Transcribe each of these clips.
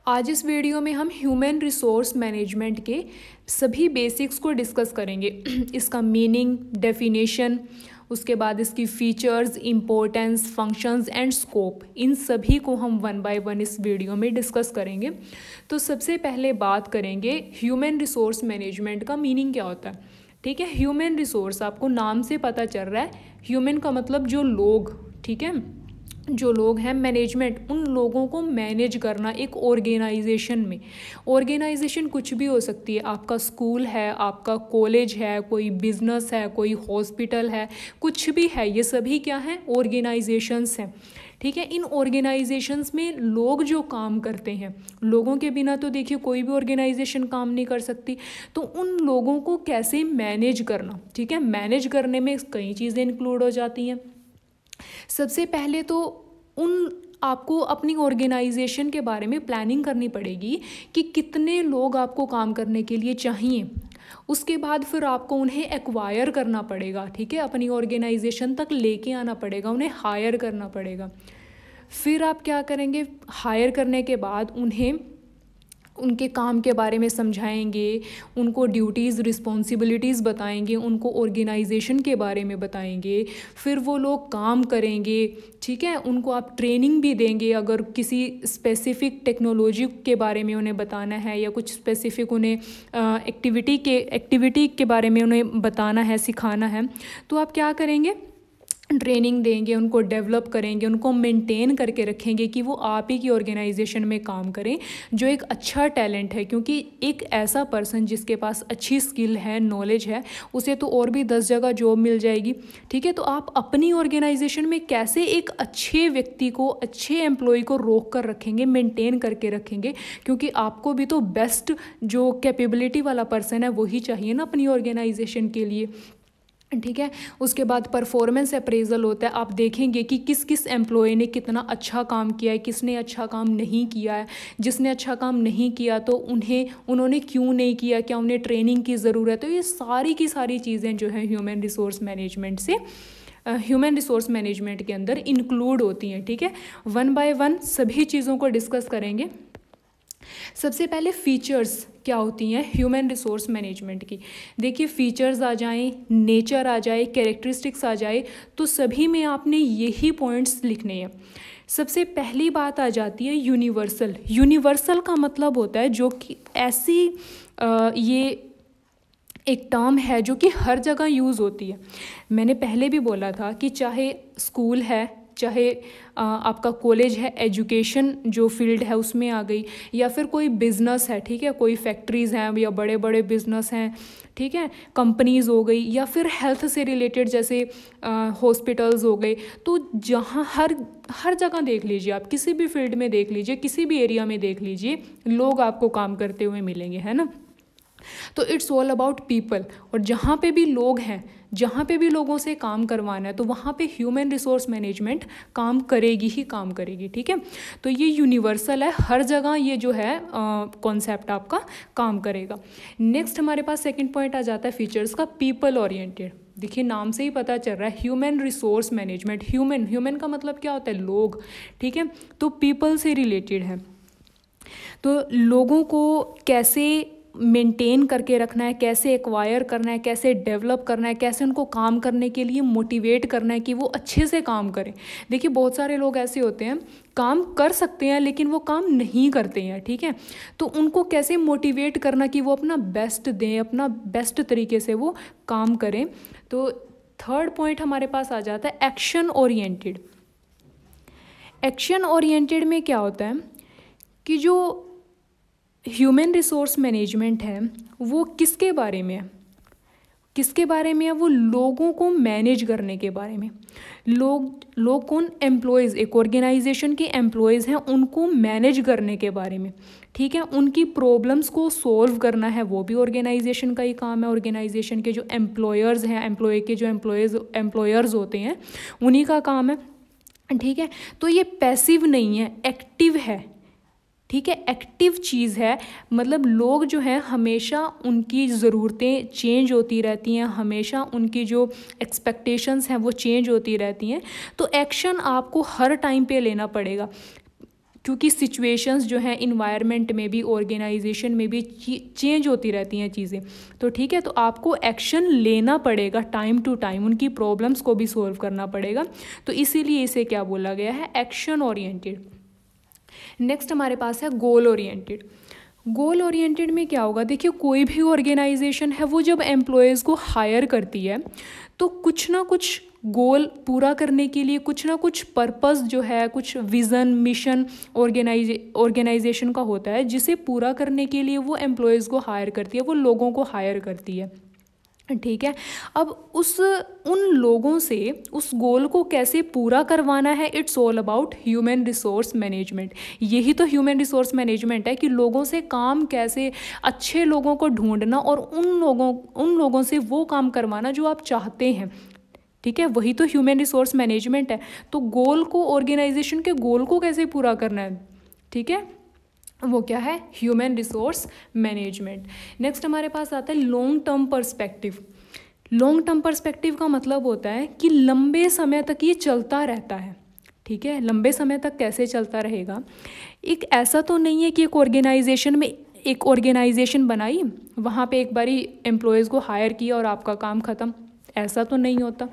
आज इस वीडियो में हम ह्यूमन रिसोर्स मैनेजमेंट के सभी बेसिक्स को डिस्कस करेंगे। इसका मीनिंग, डेफिनेशन, उसके बाद इसकी features, importance, functions and scope, इन सभी को हम वन बाय वन इस वीडियो में डिस्कस करेंगे। तो सबसे पहले बात करेंगे ह्यूमन रिसोर्स मैनेजमेंट का मीनिंग क्या होता है। ठीक है, ह्यूमन रिसोर्स आपको नाम से पता चल रहा है। ह्यूमन का मतलब जो लोग, ठीक है, जो लोग हैं, मैनेजमेंट, उन लोगों को मैनेज करना एक ऑर्गेनाइजेशन में। ऑर्गेनाइजेशन कुछ भी हो सकती है, आपका स्कूल है, आपका कॉलेज है, कोई बिजनेस है, कोई हॉस्पिटल है, कुछ भी है, ये सभी क्या हैं, ऑर्गेनाइजेशंस हैं। ठीक है, इन ऑर्गेनाइजेशंस में लोग जो काम करते हैं, लोगों के बिना तो देखिए कोई भी ऑर्गेनाइजेशन काम नहीं कर सकती। तो उन लोगों को कैसे मैनेज करना, ठीक है, मैनेज करने में कई चीज़ें इंक्लूड हो जाती हैं। सबसे पहले तो आपको अपनी ऑर्गेनाइजेशन के बारे में प्लानिंग करनी पड़ेगी कि कितने लोग आपको काम करने के लिए चाहिए। उसके बाद फिर आपको उन्हें एक्वायर करना पड़ेगा, ठीक है, अपनी ऑर्गेनाइजेशन तक लेके आना पड़ेगा, उन्हें हायर करना पड़ेगा। फिर आप क्या करेंगे, हायर करने के बाद उन्हें उनके काम के बारे में समझाएंगे, उनको ड्यूटीज़, रिस्पॉन्सिबिलिटीज़ बताएंगे, उनको ऑर्गेनाइजेशन के बारे में बताएंगे। फिर वो लोग काम करेंगे, ठीक है, उनको आप ट्रेनिंग भी देंगे। अगर किसी स्पेसिफिक टेक्नोलॉजी के बारे में उन्हें बताना है या कुछ स्पेसिफिक उन्हें एक्टिविटी के बारे में उन्हें बताना है, सिखाना है, तो आप क्या करेंगे, ट्रेनिंग देंगे, उनको डेवलप करेंगे, उनको मेंटेन करके रखेंगे कि वो आप ही की ऑर्गेनाइजेशन में काम करें, जो एक अच्छा टैलेंट है। क्योंकि एक ऐसा पर्सन जिसके पास अच्छी स्किल है, नॉलेज है, उसे तो और भी 10 जगह जॉब मिल जाएगी। ठीक है, तो आप अपनी ऑर्गेनाइजेशन में कैसे एक अच्छे व्यक्ति को, अच्छे एम्प्लॉय को रोक कर रखेंगे, मेंटेन करके रखेंगे, क्योंकि आपको भी तो बेस्ट जो कैपेबिलिटी वाला पर्सन है वही चाहिए ना अपनी ऑर्गेनाइजेशन के लिए। ठीक है, उसके बाद परफॉर्मेंस अप्रेजल होता है। आप देखेंगे कि किस किस एम्प्लॉय ने कितना अच्छा काम किया है, किसने अच्छा काम नहीं किया है। जिसने अच्छा काम नहीं किया तो उन्होंने क्यों नहीं किया, क्या उन्हें ट्रेनिंग की ज़रूरत है। तो ये सारी की सारी चीज़ें जो है ह्यूमन रिसोर्स मैनेजमेंट के अंदर इंक्लूड होती हैं। ठीक है, वन बाय वन सभी चीज़ों को डिस्कस करेंगे। सबसे पहले फीचर्स क्या होती हैं ह्यूमन रिसोर्स मैनेजमेंट की। देखिए, फीचर्स आ जाएं, नेचर आ जाए, कैरेक्टरिस्टिक्स आ जाए, तो सभी में आपने यही पॉइंट्स लिखने हैं। सबसे पहली बात आ जाती है यूनिवर्सल। यूनिवर्सल का मतलब होता है जो कि ऐसी ये एक टर्म है जो कि हर जगह यूज़ होती है। मैंने पहले भी बोला था कि चाहे स्कूल है, चाहे आपका कॉलेज है, एजुकेशन जो फील्ड है उसमें आ गई, या फिर कोई बिज़नेस है, ठीक है, कोई फैक्ट्रीज़ हैं या बड़े बड़े बिज़नेस हैं, ठीक है, कंपनीज़ हो गई, या फिर हेल्थ से रिलेटेड जैसे हॉस्पिटल्स हो गए। तो जहाँ हर जगह देख लीजिए, आप किसी भी फील्ड में देख लीजिए, किसी भी एरिया में देख लीजिए, लोग आपको काम करते हुए मिलेंगे, है ना। तो इट्स ऑल अबाउट पीपल। और जहाँ पे भी लोग हैं, जहाँ पे भी लोगों से काम करवाना है, तो वहाँ पे ह्यूमन रिसोर्स मैनेजमेंट काम करेगी ही काम करेगी। ठीक है, तो ये यूनिवर्सल है, हर जगह ये जो है कॉन्सेप्ट आपका काम करेगा। नेक्स्ट हमारे पास सेकंड पॉइंट आ जाता है फीचर्स का, पीपल ओरिएंटेड। देखिए, नाम से ही पता चल रहा है ह्यूमन रिसोर्स मैनेजमेंट। ह्यूमन का मतलब क्या होता है, लोग। ठीक है, तो पीपल से रिलेटेड है। तो लोगों को कैसे मेंटेन करके रखना है, कैसे एक्वायर करना है, कैसे डेवलप करना है, कैसे उनको काम करने के लिए मोटिवेट करना है कि वो अच्छे से काम करें। देखिए, बहुत सारे लोग ऐसे होते हैं, काम कर सकते हैं लेकिन वो काम नहीं करते हैं। ठीक है, तो उनको कैसे मोटिवेट करना कि वो अपना बेस्ट दें, अपना बेस्ट तरीके से वो काम करें। तो थर्ड पॉइंट हमारे पास आ जाता है एक्शन ओरिएंटेड। एक्शन ओरिएंटेड में क्या होता है कि जो ह्यूमन रिसोर्स मैनेजमेंट है वो किसके बारे में है, किसके बारे में है, वो लोगों को मैनेज करने के बारे में। लोग कौन, एम्प्लॉयज़, एक ऑर्गेनाइजेशन के एम्प्लॉयज़ हैं, उनको मैनेज करने के बारे में। ठीक है, उनकी प्रॉब्लम्स को सॉल्व करना है, वो भी ऑर्गेनाइजेशन का ही काम है। ऑर्गेनाइजेशन के जो एम्प्लॉयर्स हैं, एम्प्लॉयर्स होते हैं, उन्हीं का काम है। ठीक है, तो ये पैसिव नहीं है, एक्टिव है। ठीक है, एक्टिव चीज़ है, मतलब लोग जो हैं हमेशा उनकी ज़रूरतें चेंज होती रहती हैं, हमेशा उनकी जो एक्सपेक्टेशंस हैं वो चेंज होती रहती हैं। तो एक्शन आपको हर टाइम पे लेना पड़ेगा। क्योंकि सिचुएशंस जो हैं इन्वायरमेंट में भी, ऑर्गेनाइजेशन में भी चेंज होती रहती हैं चीज़ें। तो ठीक है, तो आपको एक्शन लेना पड़ेगा टाइम टू टाइम, उनकी प्रॉब्लम्स को भी सॉल्व करना पड़ेगा। तो इसीलिए इसे क्या बोला गया है, एक्शन ओरिएंटेड। नेक्स्ट हमारे पास है गोल ओरिएंटेड। गोल ओरिएंटेड में क्या होगा, देखिए कोई भी ऑर्गेनाइजेशन है वो जब एम्प्लॉयज़ को हायर करती है तो कुछ ना कुछ गोल पूरा करने के लिए, कुछ ना कुछ पर्पस जो है, कुछ विज़न मिशन ऑर्गेनाइजेशन का होता है, जिसे पूरा करने के लिए वो एम्प्लॉयज़ को हायर करती है, वो लोगों को हायर करती है। ठीक है, अब उन लोगों से उस गोल को कैसे पूरा करवाना है, it's all about human resource management. यही तो ह्यूमन रिसोर्स मैनेजमेंट है कि लोगों से काम कैसे, अच्छे लोगों को ढूंढना और उन लोगों से वो काम करवाना जो आप चाहते हैं। ठीक है, वही तो ह्यूमन रिसोर्स मैनेजमेंट है। तो गोल को, ऑर्गेनाइजेशन के गोल को कैसे पूरा करना है, ठीक है, वो क्या है, ह्यूमन रिसोर्स मैनेजमेंट। नेक्स्ट हमारे पास आता है long term perspective. Long term perspective का मतलब होता है कि लंबे समय तक ये चलता रहता है। ठीक है, लंबे समय तक कैसे चलता रहेगा, एक ऐसा तो नहीं है कि एक ऑर्गेनाइजेशन में, एक ऑर्गेनाइजेशन बनाई, वहाँ पे एक बारी एम्प्लॉयज़ को हायर किया और आपका काम ख़त्म, ऐसा तो नहीं होता।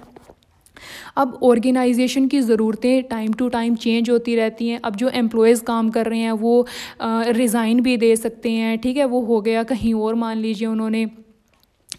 अब ऑर्गेनाइजेशन की ज़रूरतें टाइम टू टाइम चेंज होती रहती हैं। अब जो एम्प्लॉयज़ काम कर रहे हैं वो रिज़ाइन भी दे सकते हैं। ठीक है, वो हो गया कहीं और, मान लीजिए उन्होंने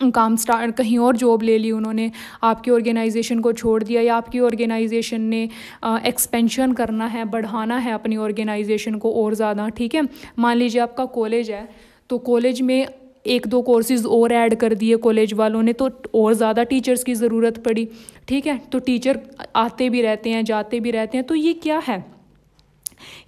काम स्टार्ट, कहीं और जॉब ले ली उन्होंने, आपकी ऑर्गेनाइजेशन को छोड़ दिया, या आपकी ऑर्गेनाइजेशन ने एक्सपेंशन करना है, बढ़ाना है अपनी ऑर्गेनाइजेशन को और ज़्यादा। ठीक है, मान लीजिए आपका कॉलेज है, तो कॉलेज में 1-2 कोर्सेज़ और ऐड कर दिए कॉलेज वालों ने, तो और ज़्यादा टीचर्स की ज़रूरत पड़ी। ठीक है, तो टीचर आते भी रहते हैं, जाते भी रहते हैं, तो ये क्या है,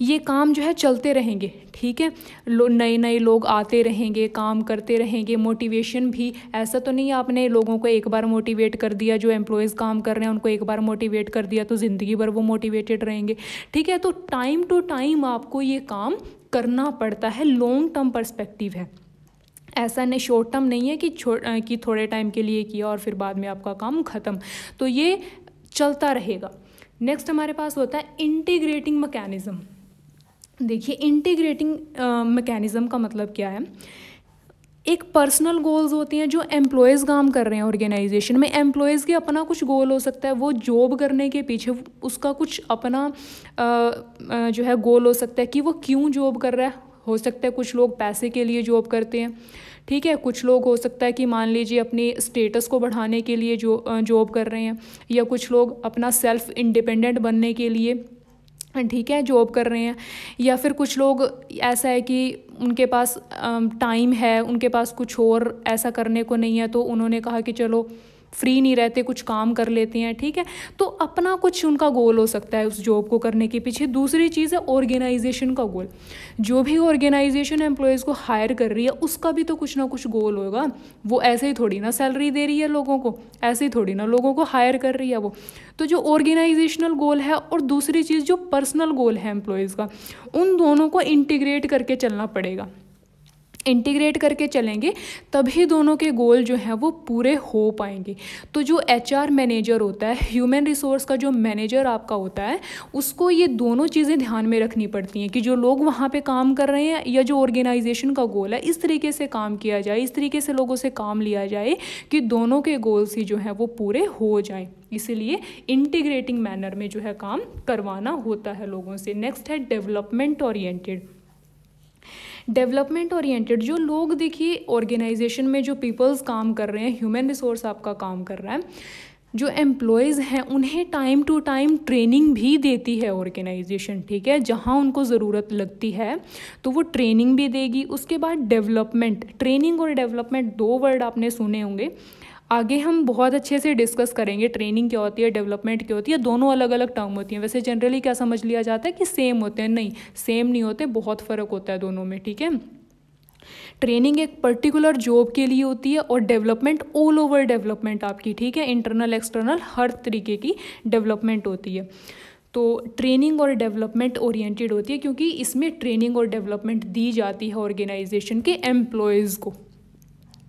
ये काम जो है चलते रहेंगे। ठीक है, नए नए लोग आते रहेंगे, काम करते रहेंगे। मोटिवेशन भी, ऐसा तो नहीं आपने लोगों को एक बार मोटिवेट कर दिया, जो एम्प्लॉयज़ काम कर रहे हैं उनको एक बार मोटिवेट कर दिया तो ज़िंदगी भर वो मोटिवेटेड रहेंगे। ठीक है, तो टाइम टू टाइम आपको ये काम करना पड़ता है, लॉन्ग टर्म पर्सपेक्टिव है, ऐसा नहीं, शॉर्ट टर्म नहीं है कि थोड़े टाइम के लिए किया और फिर बाद में आपका काम ख़त्म। तो ये चलता रहेगा। नेक्स्ट हमारे पास होता है इंटीग्रेटिंग मैकेनिज़्म। देखिए इंटीग्रेटिंग मैकेनिज़्म का मतलब क्या है, एक पर्सनल गोल्स होती हैं जो एम्प्लॉयज़ काम कर रहे हैं ऑर्गेनाइजेशन में। एम्प्लॉयज़ के अपना कुछ गोल हो सकता है, वो जॉब करने के पीछे उसका कुछ अपना जो है गोल हो सकता है कि वो क्यों जॉब कर रहा है। हो सकता है कुछ लोग पैसे के लिए जॉब करते हैं। ठीक है, कुछ लोग हो सकता है कि मान लीजिए अपनी स्टेटस को बढ़ाने के लिए जॉब कर रहे हैं, या कुछ लोग अपना सेल्फ इंडिपेंडेंट बनने के लिए, ठीक है, जॉब कर रहे हैं। या फिर कुछ लोग ऐसा है कि उनके पास टाइम है, उनके पास कुछ और ऐसा करने को नहीं है, तो उन्होंने कहा कि चलो फ्री नहीं रहते, कुछ काम कर लेते हैं। ठीक है, तो अपना कुछ उनका गोल हो सकता है उस जॉब को करने के पीछे। दूसरी चीज़ है ऑर्गेनाइजेशन का गोल। जो भी ऑर्गेनाइजेशन एम्प्लॉयज़ को हायर कर रही है उसका भी तो कुछ ना कुछ गोल होगा। वो ऐसे ही थोड़ी ना सैलरी दे रही है लोगों को, ऐसे ही थोड़ी ना लोगों को हायर कर रही है वो। तो जो ऑर्गेनाइजेशनल गोल है और दूसरी चीज़ जो पर्सनल गोल है एम्प्लॉयज़ का, उन दोनों को इंटीग्रेट करके चलना पड़ेगा। इंटीग्रेट करके चलेंगे तभी दोनों के गोल जो हैं वो पूरे हो पाएंगे। तो जो HR मैनेजर होता है, ह्यूमन रिसोर्स का जो मैनेजर आपका होता है, उसको ये दोनों चीज़ें ध्यान में रखनी पड़ती हैं कि जो लोग वहाँ पे काम कर रहे हैं या जो ऑर्गेनाइजेशन का गोल है, इस तरीके से काम किया जाए, इस तरीके से लोगों से काम लिया जाए कि दोनों के गोल्स ही जो हैं वो पूरे हो जाएं। इसीलिए इंटीग्रेटिंग मैनर में जो है काम करवाना होता है लोगों से। नेक्स्ट है डेवलपमेंट ओरिएंटेड। डेवलपमेंट ओरिएंटेड, जो लोग, देखिए ऑर्गेनाइजेशन में जो पीपल्स काम कर रहे हैं, ह्यूमन रिसोर्स आपका काम कर रहा है, जो एम्प्लॉयज़ हैं उन्हें टाइम टू टाइम ट्रेनिंग भी देती है ऑर्गेनाइजेशन। ठीक है, जहाँ उनको ज़रूरत लगती है तो वो ट्रेनिंग भी देगी। उसके बाद डेवलपमेंट, ट्रेनिंग और डेवलपमेंट 2 वर्ड आपने सुने होंगे, आगे हम बहुत अच्छे से डिस्कस करेंगे ट्रेनिंग क्या होती है, डेवलपमेंट क्या होती है। दोनों अलग अलग टर्म होती हैं। वैसे जनरली क्या समझ लिया जाता है कि सेम होते हैं, नहीं सेम नहीं होते, बहुत फ़र्क होता है दोनों में। ठीक है, ट्रेनिंग एक पर्टिकुलर जॉब के लिए होती है और डेवलपमेंट ऑल ओवर डेवलपमेंट आपकी, ठीक है, इंटरनल एक्सटर्नल हर तरीके की डेवलपमेंट होती है। तो ट्रेनिंग और डेवलपमेंट ओरिएंटेड होती है क्योंकि इसमें ट्रेनिंग और डेवलपमेंट दी जाती है ऑर्गेनाइजेशन के एम्प्लॉयज़ को।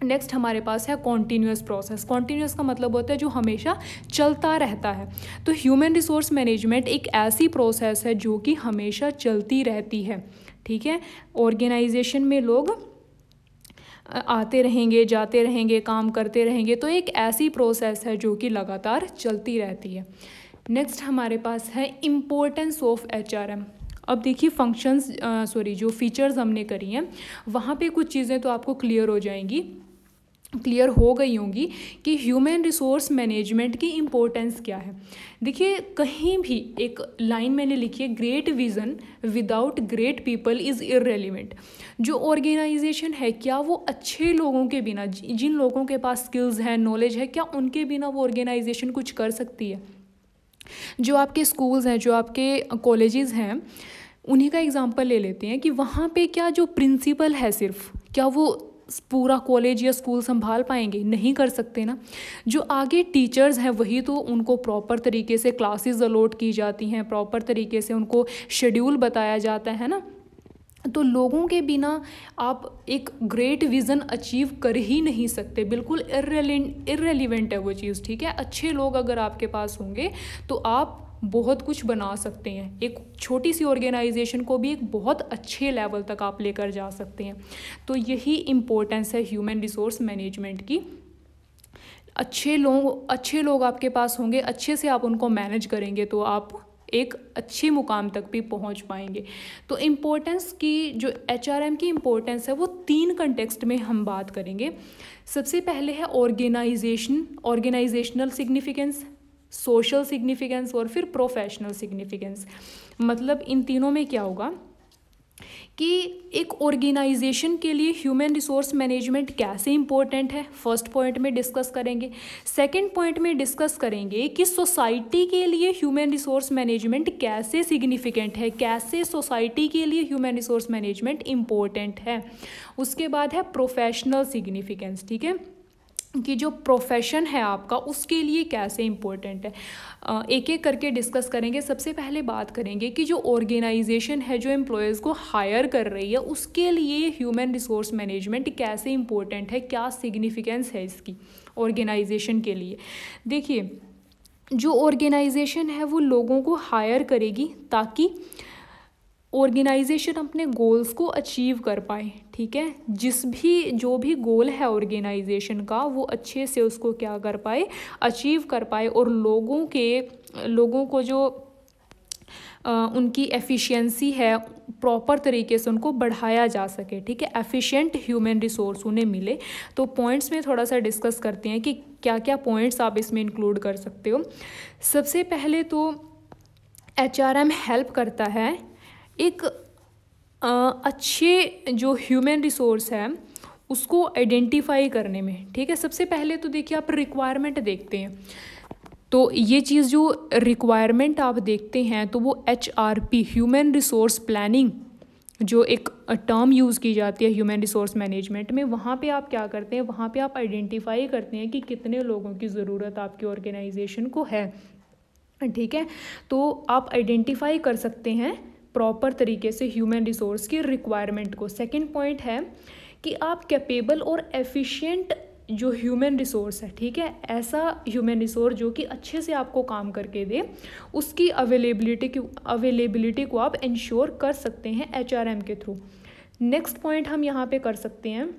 नेक्स्ट हमारे पास है कॉन्टीन्यूअस प्रोसेस। कॉन्टीन्यूअस का मतलब होता है जो हमेशा चलता रहता है। तो ह्यूमन रिसोर्स मैनेजमेंट एक ऐसी प्रोसेस है जो कि हमेशा चलती रहती है, ठीक है। ऑर्गेनाइजेशन में लोग आते रहेंगे, जाते रहेंगे, काम करते रहेंगे, तो एक ऐसी प्रोसेस है जो कि लगातार चलती रहती है। नेक्स्ट हमारे पास है इम्पोर्टेंस ऑफ HRM। अब देखिए फंक्शंस जो फीचर्स हमने करी हैं वहाँ पे कुछ चीज़ें तो आपको क्लियर हो गई होंगी कि ह्यूमन रिसोर्स मैनेजमेंट की इम्पोर्टेंस क्या है। देखिए कहीं भी एक लाइन मैंने लिखी है, great vision without great people is irrelevant. जो ऑर्गेनाइजेशन है क्या वो अच्छे लोगों के बिना, जिन लोगों के पास स्किल्स हैं, नॉलेज है, क्या उनके बिना वो ऑर्गेनाइजेशन कुछ कर सकती है? जो आपके स्कूल्स हैं, जो आपके कॉलेजेस हैं, उन्हीं का एग्जांपल ले लेते हैं कि वहाँ पे क्या जो प्रिंसिपल है सिर्फ, क्या वो पूरा कॉलेज या स्कूल संभाल पाएंगे? नहीं कर सकते ना। जो आगे टीचर्स हैं वही तो उनको प्रॉपर तरीके से क्लासेस अलॉट की जाती हैं, प्रॉपर तरीके से उनको शेड्यूल बताया जाता है ना। तो लोगों के बिना आप एक ग्रेट विज़न अचीव कर ही नहीं सकते, बिल्कुल इररेलेवेंट है वो चीज़, ठीक है। अच्छे लोग अगर आपके पास होंगे तो आप बहुत कुछ बना सकते हैं, एक छोटी सी ऑर्गेनाइजेशन को भी एक बहुत अच्छे लेवल तक आप लेकर जा सकते हैं। तो यही इम्पोर्टेंस है ह्यूमन रिसोर्स मैनेजमेंट की। अच्छे लोग आपके पास होंगे, अच्छे से आप उनको मैनेज करेंगे तो आप एक अच्छे मुकाम तक भी पहुंच पाएंगे। तो इम्पोर्टेंस की जो HRM की इम्पोर्टेंस है वो 3 कंटेक्स्ट में हम बात करेंगे। सबसे पहले है ऑर्गेनाइजेशनल सिग्निफिकेंस, सोशल सिग्निफिकेंस और फिर प्रोफेशनल सिग्निफिकेंस। मतलब इन तीनों में क्या होगा कि एक ऑर्गेनाइजेशन के लिए ह्यूमन रिसोर्स मैनेजमेंट कैसे इंपॉर्टेंट है, फर्स्ट पॉइंट में डिस्कस करेंगे। सेकंड पॉइंट में डिस्कस करेंगे कि सोसाइटी के लिए ह्यूमन रिसोर्स मैनेजमेंट कैसे सिग्निफिकेंट है, कैसे सोसाइटी के लिए ह्यूमन रिसोर्स मैनेजमेंट इम्पोर्टेंट है। उसके बाद है प्रोफेशनल सिग्निफिकेंस, ठीक है, कि जो प्रोफेशन है आपका उसके लिए कैसे इम्पोर्टेंट है। एक एक करके डिस्कस करेंगे। सबसे पहले बात करेंगे कि जो ऑर्गेनाइजेशन है जो एम्प्लॉयज़ को हायर कर रही है उसके लिए ह्यूमन रिसोर्स मैनेजमेंट कैसे इम्पोर्टेंट है, क्या सिग्निफिकेंस है इसकी ऑर्गेनाइजेशन के लिए। देखिए जो ऑर्गेनाइजेशन है वो लोगों को हायर करेगी ताकि ऑर्गेनाइजेशन अपने गोल्स को अचीव कर पाए, ठीक है। जो भी गोल है ऑर्गेनाइजेशन का वो अच्छे से उसको क्या कर पाए, अचीव कर पाए, और लोगों को जो उनकी एफिशिएंसी है प्रॉपर तरीके से उनको बढ़ाया जा सके, ठीक है। एफिशिएंट ह्यूमन रिसोर्स उन्हें मिले। तो पॉइंट्स में थोड़ा सा डिस्कस करते हैं कि क्या क्या पॉइंट्स आप इसमें इंक्लूड कर सकते हो। सबसे पहले तो HRM हेल्प करता है एक अच्छे जो ह्यूमन रिसोर्स है उसको आइडेंटिफाई करने में, ठीक है। सबसे पहले तो देखिए आप रिक्वायरमेंट देखते हैं, तो ये चीज़ जो रिक्वायरमेंट आप देखते हैं तो वो HRP ह्यूमन रिसोर्स प्लानिंग जो एक टर्म यूज़ की जाती है ह्यूमन रिसोर्स मैनेजमेंट में, वहाँ पे आप क्या करते हैं, वहाँ पे आप आइडेंटिफाई करते हैं कि कितने लोगों की ज़रूरत आपकी ऑर्गेनाइजेशन को है, ठीक है। तो आप आइडेंटिफाई कर सकते हैं प्रॉपर तरीके से ह्यूमन रिसोर्स की रिक्वायरमेंट को। सेकंड पॉइंट है कि आप कैपेबल और एफिशिएंट जो ह्यूमन रिसोर्स है, ठीक है, ऐसा ह्यूमन रिसोर्स जो कि अच्छे से आपको काम करके दे, उसकी अवेलेबिलिटी को आप इंश्योर कर सकते हैं HRM के थ्रू। नेक्स्ट पॉइंट हम यहाँ पे कर सकते हैं,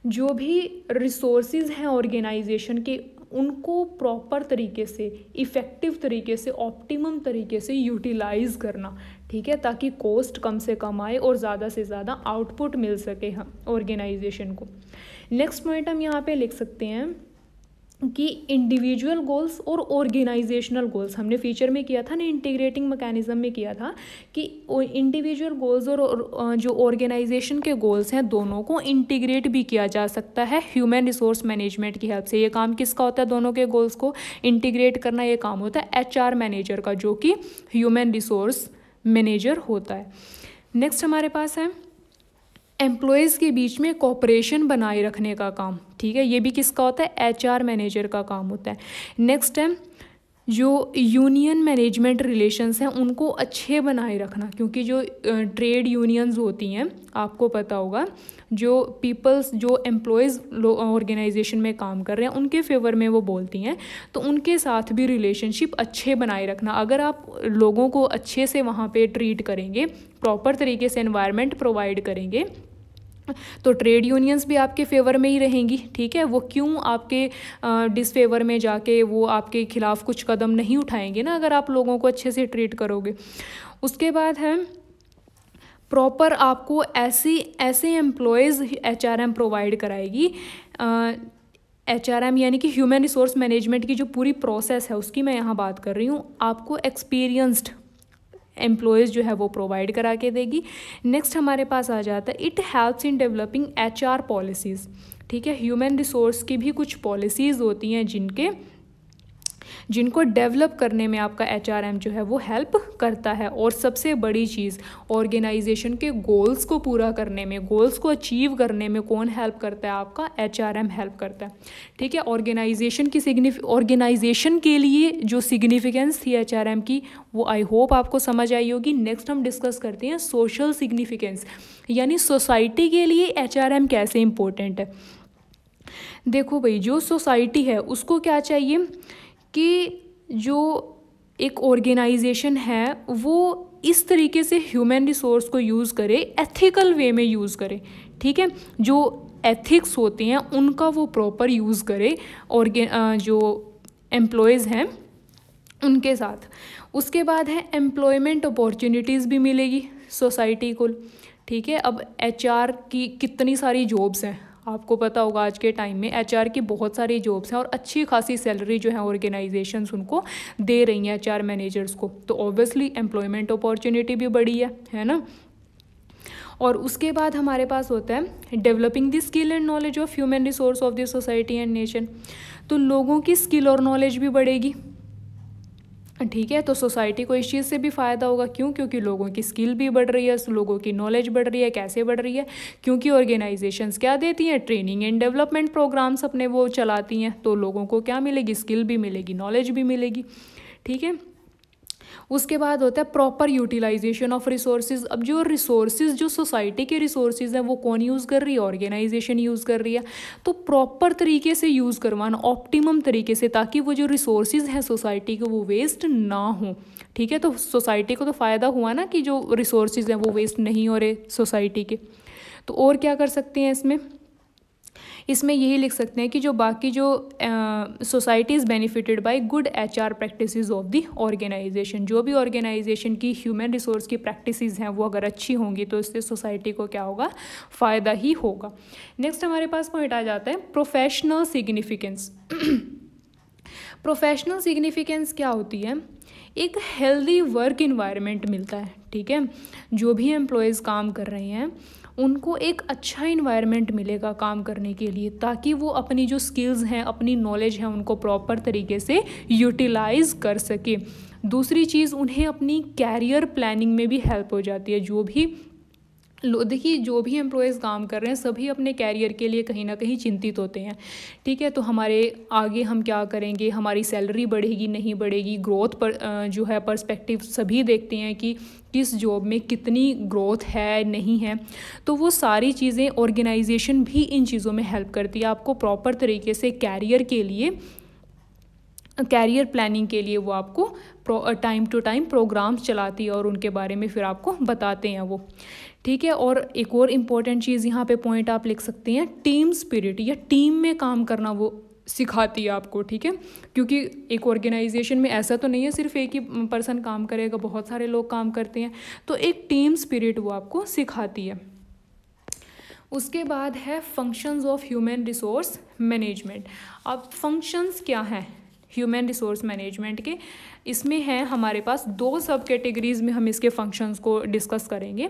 जो भी रिसोर्सेज हैं ऑर्गेनाइजेशन के उनको प्रॉपर तरीके से, इफ़ेक्टिव तरीके से, ऑप्टिमम तरीके से यूटिलाइज़ करना, ठीक है, ताकि कॉस्ट कम से कम आए और ज़्यादा से ज़्यादा आउटपुट मिल सके हम ऑर्गेनाइजेशन को। नेक्स्ट पॉइंट हम यहाँ पे लिख सकते हैं कि इंडिविजुअल गोल्स और ऑर्गेनाइजेशनल गोल्स, हमने फीचर में किया था ना, इंटीग्रेटिंग मैकेनिज्म में किया था कि इंडिविजुअल गोल्स और जो ऑर्गेनाइजेशन के गोल्स हैं दोनों को इंटीग्रेट भी किया जा सकता है ह्यूमन रिसोर्स मैनेजमेंट की हेल्प से। ये काम किसका होता है, दोनों के गोल्स को इंटीग्रेट करना, ये काम होता है HR मैनेजर का, जो कि ह्यूमन रिसोर्स मैनेजर होता है। नेक्स्ट हमारे पास है एम्प्लॉयज़ के बीच में कोऑपरेशन बनाए रखने का काम, ठीक है, ये भी किसका होता है, HR मैनेजर का काम होता है। नेक्स्ट है जो यूनियन मैनेजमेंट रिलेशंस हैं उनको अच्छे बनाए रखना, क्योंकि जो ट्रेड यूनियंस होती हैं आपको पता होगा, जो पीपल्स जो एम्प्लॉयज़ ऑर्गेनाइजेशन में काम कर रहे हैं उनके फेवर में वो बोलती हैं, तो उनके साथ भी रिलेशनशिप अच्छे बनाए रखना। अगर आप लोगों को अच्छे से वहाँ पे ट्रीट करेंगे, प्रॉपर तरीके से एनवायरनमेंट प्रोवाइड करेंगे, तो ट्रेड यूनियंस भी आपके फेवर में ही रहेंगी। ठीक है, वो क्यों आपके डिसफेवर में जाके वो आपके खिलाफ कुछ कदम नहीं उठाएंगे ना, अगर आप लोगों को अच्छे से ट्रीट करोगे। उसके बाद है प्रॉपर आपको ऐसे एम्प्लॉयज़ HRM प्रोवाइड कराएगी। HRM यानी कि ह्यूमन रिसोर्स मैनेजमेंट की जो पूरी प्रोसेस है उसकी मैं यहाँ बात कर रही हूँ। आपको एक्सपीरियंस्ड एम्प्लॉयज़ जो है वो प्रोवाइड करा के देगी। नेक्स्ट हमारे पास आ जाता है it helps in developing HR policies. ठीक है, ह्यूमन रिसोर्स की भी कुछ पॉलिसीज़ होती हैं जिनको डेवलप करने में आपका HRM जो है वो हेल्प करता है। और सबसे बड़ी चीज़, ऑर्गेनाइजेशन के गोल्स को पूरा करने में, गोल्स को अचीव करने में कौन हेल्प करता है? आपका HRM हेल्प करता है। ठीक है, ऑर्गेनाइजेशन के लिए जो सिग्निफिकेंस थी HRM की वो आई होप आपको समझ आई होगी। नेक्स्ट हम डिस्कस करते हैं सोशल सिग्निफिकेंस, यानी सोसाइटी के लिए HRM कैसे इम्पोर्टेंट है। देखो भाई, जो सोसाइटी है उसको क्या चाहिए कि जो एक ऑर्गेनाइजेशन है वो इस तरीके से ह्यूमन रिसोर्स को यूज़ करे, एथिकल वे में यूज़ करे। ठीक है, जो एथिक्स होते हैं उनका वो प्रॉपर यूज़ करे और जो एम्प्लॉयज़ हैं उनके साथ। उसके बाद है एम्प्लॉयमेंट अपॉर्चुनिटीज़ भी मिलेगी सोसाइटी को। ठीक है, अब HR की कितनी सारी जॉब्स हैं आपको पता होगा, आज के टाइम में HR की बहुत सारी जॉब्स हैं और अच्छी खासी सैलरी जो है ऑर्गेनाइजेशंस उनको दे रही हैं HR मैनेजर्स को, तो ऑब्वियसली एम्प्लॉयमेंट अपॉर्चुनिटी भी बढ़ी है ना। और उसके बाद हमारे पास होता है developing the skill and knowledge of human resource of the society and nation. तो लोगों की स्किल और नॉलेज भी बढ़ेगी। ठीक है, तो सोसाइटी को इस चीज़ से भी फ़ायदा होगा। क्यों? क्योंकि लोगों की स्किल भी बढ़ रही है, लोगों की नॉलेज बढ़ रही है। कैसे बढ़ रही है? क्योंकि ऑर्गेनाइजेशंस क्या देती हैं? ट्रेनिंग एंड डेवलपमेंट प्रोग्राम्स अपने वो चलाती हैं, तो लोगों को क्या मिलेगी? स्किल भी मिलेगी, नॉलेज भी मिलेगी। ठीक है, उसके बाद होता है प्रॉपर यूटिलाइजेशन ऑफ रिसोर्सेज। अब जो रिसोर्सेज, जो सोसाइटी के रिसोर्सेज हैं वो कौन यूज़ कर रही है? ऑर्गेनाइजेशन यूज़ कर रही है। तो प्रॉपर तरीके से यूज़ करवाना, ऑप्टिमम तरीके से, ताकि वो जो रिसोर्सेज हैं सोसाइटी के वो वेस्ट ना हो। ठीक है, तो सोसाइटी को तो फ़ायदा हुआ ना कि जो रिसोर्सेज हैं वो वेस्ट नहीं हो रहे सोसाइटी के। तो और क्या कर सकते हैं इसमें यही लिख सकते हैं कि जो बाकी जो society is benefited by good HR practices of the organisation. जो भी ऑर्गेनाइजेशन की ह्यूमन रिसोर्स की प्रैक्टिसेस हैं वो अगर अच्छी होंगी तो इससे सोसाइटी को क्या होगा? फ़ायदा ही होगा। नेक्स्ट हमारे पास पॉइंट आ जाता है प्रोफेशनल सिग्निफिकेंस। प्रोफेशनल सिग्निफिकेंस क्या होती है? एक हेल्दी वर्क इन्वायरमेंट मिलता है। ठीक है, जो भी एम्प्लॉयज़ काम कर रहे हैं उनको एक अच्छा इन्वायरमेंट मिलेगा काम करने के लिए, ताकि वो अपनी जो स्किल्स हैं, अपनी नॉलेज है, उनको प्रॉपर तरीके से यूटिलाइज कर सके। दूसरी चीज़, उन्हें अपनी कैरियर प्लानिंग में भी हेल्प हो जाती है। देखिए, जो भी एम्प्लॉयज़ काम कर रहे हैं सभी अपने कैरियर के लिए कहीं ना कहीं चिंतित होते हैं। ठीक है, तो हमारे आगे हम क्या करेंगे, हमारी सैलरी बढ़ेगी नहीं बढ़ेगी, ग्रोथ पर जो है पर्सपेक्टिव सभी देखते हैं कि किस जॉब में कितनी ग्रोथ है नहीं है। तो वो सारी चीज़ें ऑर्गेनाइजेशन भी इन चीज़ों में हेल्प करती है आपको प्रॉपर तरीके से कैरियर प्लानिंग के लिए। वो आपको टाइम टू टाइम प्रोग्राम्स चलाती है और उनके बारे में फिर आपको बताते हैं वो। ठीक है, और एक और इम्पॉर्टेंट चीज़ यहाँ पे पॉइंट आप लिख सकते हैं, टीम स्पिरिट, या टीम में काम करना वो सिखाती है आपको। ठीक है, क्योंकि एक ऑर्गेनाइजेशन में ऐसा तो नहीं है सिर्फ एक ही पर्सन काम करेगा, बहुत सारे लोग काम करते हैं, तो एक टीम स्पिरिट वो आपको सिखाती है। उसके बाद है functions of human resource management. अब फंक्शंस क्या हैं ह्यूमन रिसोर्स मैनेजमेंट के? इसमें है हमारे पास 2 सब कैटेगरीज में हम इसके फंक्शंस को डिस्कस करेंगे।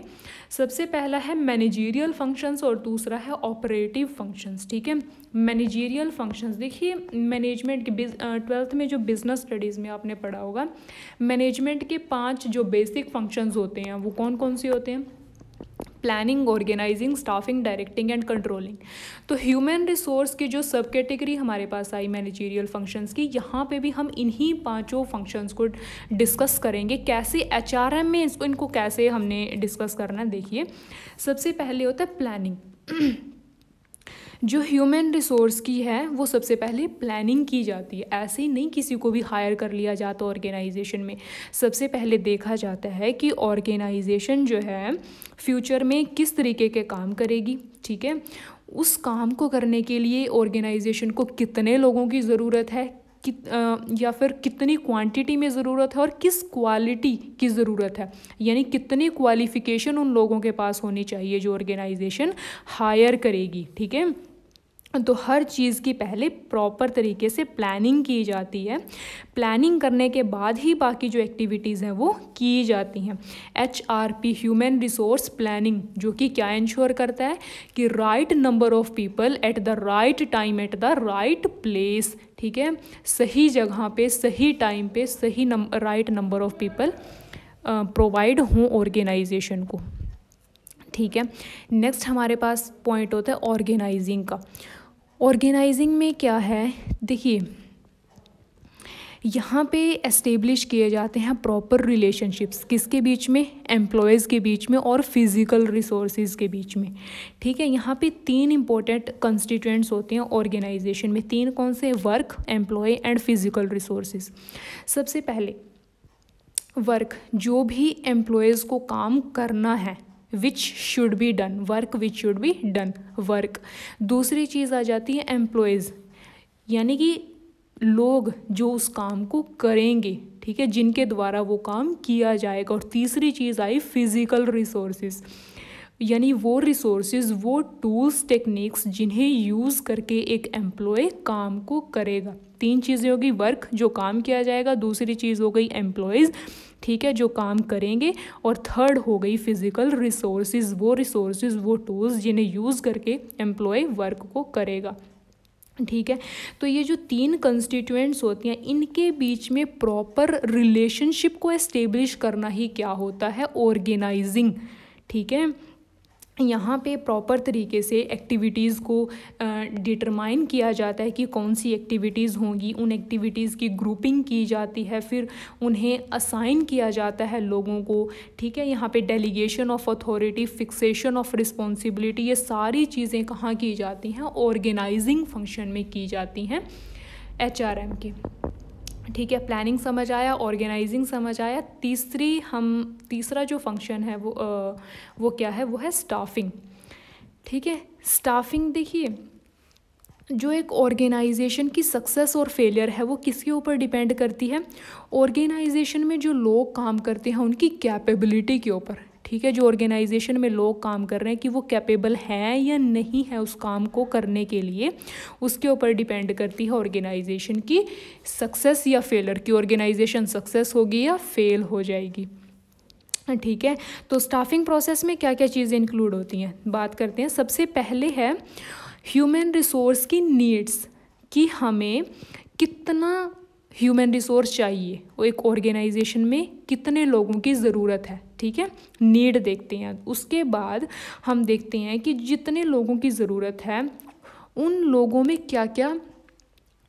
सबसे पहला है मैनेजरियल फंक्शंस और दूसरा है ऑपरेटिव फंक्शंस। ठीक है, मैनेजरियल फंक्शंस, देखिए मैनेजमेंट के 12th में जो बिजनेस स्टडीज़ में आपने पढ़ा होगा, मैनेजमेंट के 5 जो बेसिक फंक्शंस होते हैं वो कौन कौन से होते हैं? Planning, organising, staffing, directing and controlling. तो ह्यूमन रिसोर्स की जो सब कैटेगरी हमारे पास आई मैनेजरियल फंक्शंस की, यहाँ पे भी हम इन्हीं 5 फंक्शंस को डिस्कस करेंगे। कैसे HRM में इनको कैसे हमने डिस्कस करना है, देखिए सबसे पहले होता है प्लानिंग। जो ह्यूमन रिसोर्स की है वो सबसे पहले प्लानिंग की जाती है। ऐसे ही नहीं किसी को भी हायर कर लिया जाता ऑर्गेनाइजेशन में। सबसे पहले देखा जाता है कि ऑर्गेनाइजेशन जो है फ्यूचर में किस तरीके के काम करेगी, ठीक है। उस काम को करने के लिए ऑर्गेनाइजेशन को कितने लोगों की ज़रूरत है, या फिर कितनी क्वांटिटी में ज़रूरत है और किस क्वालिटी की ज़रूरत है, यानी कितनी क्वालिफ़िकेशन उन लोगों के पास होनी चाहिए जो ऑर्गेनाइजेशन हायर करेगी, ठीक है। तो हर चीज़ की पहले प्रॉपर तरीके से प्लानिंग की जाती है। प्लानिंग करने के बाद ही बाकी जो एक्टिविटीज़ हैं वो की जाती हैं। HRP ह्यूमन रिसोर्स प्लानिंग, जो कि क्या इंश्योर करता है कि right number of people at the right time at the right place, ठीक है, सही जगह पे सही टाइम पे सही right number of people provide हों ऑर्गेनाइजेशन को, ठीक है। नेक्स्ट हमारे पास पॉइंट होता है ऑर्गेनाइजिंग का। ऑर्गेनाइजिंग में क्या है, देखिए यहाँ पे एस्टेब्लिश किए जाते हैं प्रॉपर रिलेशनशिप्स, किसके बीच में, एम्प्लॉयज़ के बीच में और फिज़िकल रिसोर्सेज के बीच में, ठीक है। यहाँ पे 3 इंपॉर्टेंट कंस्टिट्यूएंट्स होते हैं ऑर्गेनाइजेशन में। 3 कौन से, work, employ and physical resources. सबसे पहले वर्क, जो भी एम्प्लॉयज़ को काम करना है, which should be done, work which should be done, work. दूसरी चीज़ आ जाती है एम्प्लॉयज़, यानी कि लोग जो उस काम को करेंगे, ठीक है, जिनके द्वारा वो काम किया जाएगा। और तीसरी चीज़ आई फिज़िकल रिसोर्सेज, यानी वो रिसोर्सेज, वो टूल्स, टेक्निक्स जिन्हें यूज़ करके एक एम्प्लॉय काम को करेगा। 3 चीज़ें होगी, वर्क जो काम किया जाएगा, दूसरी चीज़ हो गई एम्प्लॉयज़, ठीक है, जो काम करेंगे, और थर्ड हो गई फिज़िकल रिसोर्सेज, वो टूल्स जिन्हें यूज़ करके एम्प्लॉय वर्क को करेगा, ठीक है। तो ये जो 3 कंस्टिट्यूएंट्स होती हैं, इनके बीच में प्रॉपर रिलेशनशिप को एस्टेब्लिश करना ही क्या होता है, ऑर्गेनाइजिंग, ठीक है। यहाँ पे प्रॉपर तरीके से एक्टिविटीज़ को डिटरमाइन किया जाता है कि कौन सी एक्टिविटीज़ होंगी, उन एक्टिविटीज़ की ग्रुपिंग की जाती है, फिर उन्हें असाइन किया जाता है लोगों को, ठीक है। यहाँ पे delegation of authority, fixation of responsibility, ये सारी चीज़ें कहाँ की जाती हैं, ऑर्गेनाइजिंग फंक्शन में की जाती हैं HRM की, ठीक है। प्लानिंग समझ आया, ऑर्गेनाइजिंग समझ आया। तीसरा जो फंक्शन है वो क्या है, वो है स्टाफिंग, ठीक है। स्टाफिंग, देखिए जो एक ऑर्गेनाइजेशन की सक्सेस और फेलियर है वो किसके ऊपर डिपेंड करती है, ऑर्गेनाइजेशन में जो लोग काम करते हैं उनकी कैपेबिलिटी के ऊपर, ठीक है। जो ऑर्गेनाइजेशन में लोग काम कर रहे हैं कि वो कैपेबल हैं या नहीं है उस काम को करने के लिए, उसके ऊपर डिपेंड करती है ऑर्गेनाइजेशन की सक्सेस या फेलियर, कि ऑर्गेनाइजेशन सक्सेस होगी या फेल हो जाएगी, ठीक है। तो स्टाफिंग प्रोसेस में क्या क्या चीज़ें इंक्लूड होती हैं, बात करते हैं। सबसे पहले है ह्यूमन रिसोर्स की नीड्स, कि हमें कितना ह्यूमन रिसोर्स चाहिए, वो एक ऑर्गेनाइजेशन में कितने लोगों की ज़रूरत है, ठीक है, नीड देखते हैं। उसके बाद हम देखते हैं कि जितने लोगों की ज़रूरत है उन लोगों में क्या क्या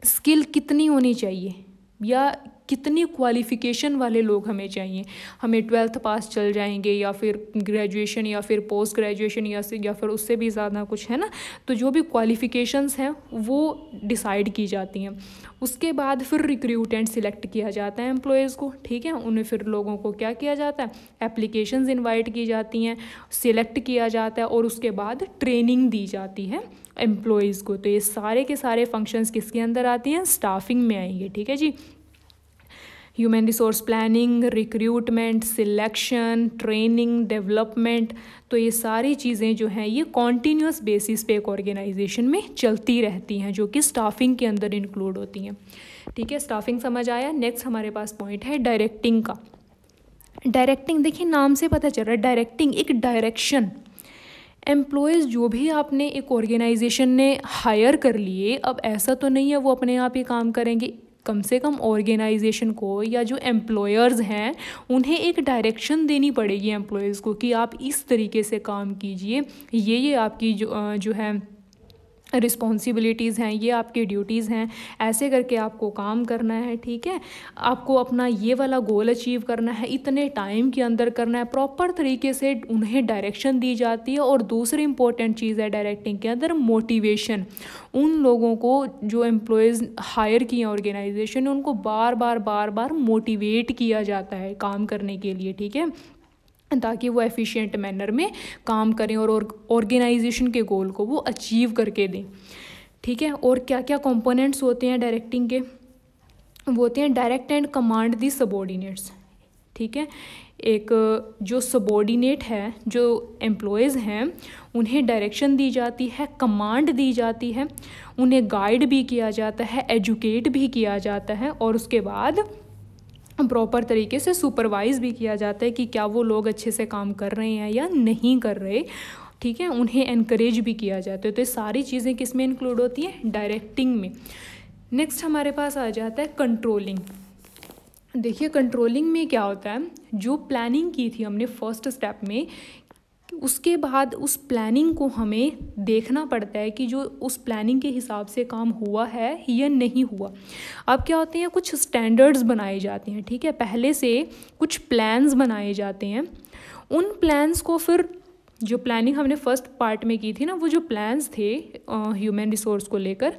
स्किल कितनी होनी चाहिए, या कितनी क्वालिफ़िकेशन वाले लोग हमें चाहिए। हमें 12th पास चल जाएंगे, या फिर ग्रेजुएशन, या फिर पोस्ट ग्रेजुएशन, या फिर उससे भी ज़्यादा कुछ है ना। तो जो भी क्वालिफ़िकेशंस हैं वो डिसाइड की जाती हैं। उसके बाद फिर रिक्रूटेंट सिलेक्ट किया जाता है एम्प्लॉयज़ को, ठीक है। उन्हें फिर लोगों को क्या किया जाता है, एप्लीकेशंस इनवाइट की जाती हैं, सिलेक्ट किया जाता है, और उसके बाद ट्रेनिंग दी जाती है एम्प्लॉयज़ को। तो ये सारे के सारे फंक्शंस किसके अंदर आती हैं, स्टाफिंग में आएंगे, ठीक है जी। Human resource planning, recruitment, selection, training, development, तो ये सारी चीज़ें जो हैं ये कॉन्टीन्यूस बेसिस पे एक ऑर्गेनाइजेशन में चलती रहती हैं, जो कि स्टाफिंग के अंदर इंक्लूड होती हैं, ठीक है। स्टाफिंग समझ आया। नेक्स्ट हमारे पास पॉइंट है डायरेक्टिंग का। डायरेक्टिंग, देखिए नाम से पता चल रहा है, डायरेक्टिंग एक डायरेक्शन। एम्प्लॉयज़ जो भी आपने एक ऑर्गेनाइजेशन ने हायर कर लिए, अब ऐसा तो नहीं है वो अपने आप ही काम करेंगे, कम से कम ऑर्गेनाइजेशन को या जो एम्प्लॉयर्स हैं उन्हें एक डायरेक्शन देनी पड़ेगी एम्प्लॉयज़ को कि आप इस तरीके से काम कीजिए, ये आपकी जो है रिस्पॉन्सिबिलिटीज़ हैं, ये आपकी ड्यूटीज़ हैं, ऐसे करके आपको काम करना है, ठीक है। आपको अपना ये वाला गोल अचीव करना है, इतने टाइम के अंदर करना है, प्रॉपर तरीके से उन्हें डायरेक्शन दी जाती है। और दूसरी इंपॉर्टेंट चीज़ है डायरेक्टिंग के अंदर मोटिवेशन। उन लोगों को जो एम्प्लॉयज़ हायर किए ऑर्गेनाइजेशन ने उनको बार बार मोटिवेट किया जाता है काम करने के लिए, ठीक है, ताकि वो एफिशिएंट मैनर में काम करें और ऑर्गेनाइजेशन के गोल को वो अचीव करके दें, ठीक है। और क्या क्या कंपोनेंट्स होते हैं डायरेक्टिंग के, वो होते हैं direct and command the subordinates, ठीक है। एक जो सबॉर्डिनेट है, जो एम्प्लॉयज़ हैं, उन्हें डायरेक्शन दी जाती है, कमांड दी जाती है, उन्हें गाइड भी किया जाता है, एजुकेट भी किया जाता है, और उसके बाद प्रॉपर तरीके से सुपरवाइज़ भी किया जाता है कि क्या वो लोग अच्छे से काम कर रहे हैं या नहीं कर रहे, ठीक है। उन्हें एनकरेज भी किया जाता है। तो ये सारी चीज़ें किस में इंक्लूड होती हैं, डायरेक्टिंग में। नेक्स्ट हमारे पास आ जाता है कंट्रोलिंग। देखिए कंट्रोलिंग में क्या होता है, जो प्लानिंग की थी हमने फर्स्ट स्टेप में, उसके बाद उस प्लानिंग को हमें देखना पड़ता है कि जो उस प्लानिंग के हिसाब से काम हुआ है या नहीं हुआ। अब क्या होते हैं, कुछ स्टैंडर्ड्स बनाए जाते हैं, ठीक है, पहले से कुछ प्लान्स बनाए जाते हैं। उन प्लान्स को फिर जो प्लानिंग हमने फर्स्ट पार्ट में की थी ना, वो जो प्लान्स थे ह्यूमन रिसोर्स को लेकर,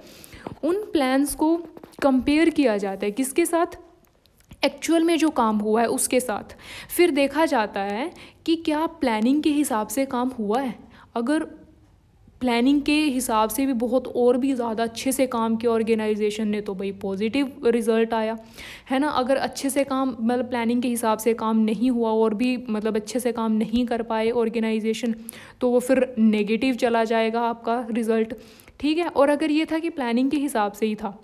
उन प्लान्स को कंपेयर किया जाता है किसके साथ, एक्चुअल में जो काम हुआ है उसके साथ। फिर देखा जाता है कि क्या प्लानिंग के हिसाब से काम हुआ है। अगर प्लानिंग के हिसाब से भी बहुत और भी ज़्यादा अच्छे से काम किया ऑर्गेनाइजेशन ने, तो भाई पॉजिटिव रिजल्ट आया, है ना। अगर अच्छे से काम मतलब प्लानिंग के हिसाब से काम नहीं हुआ और भी मतलब अच्छे से काम नहीं कर पाए ऑर्गेनाइजेशन, तो वो फिर नेगेटिव चला जाएगा आपका रिज़ल्ट, ठीक है। और अगर ये था कि प्लानिंग के हिसाब से ही था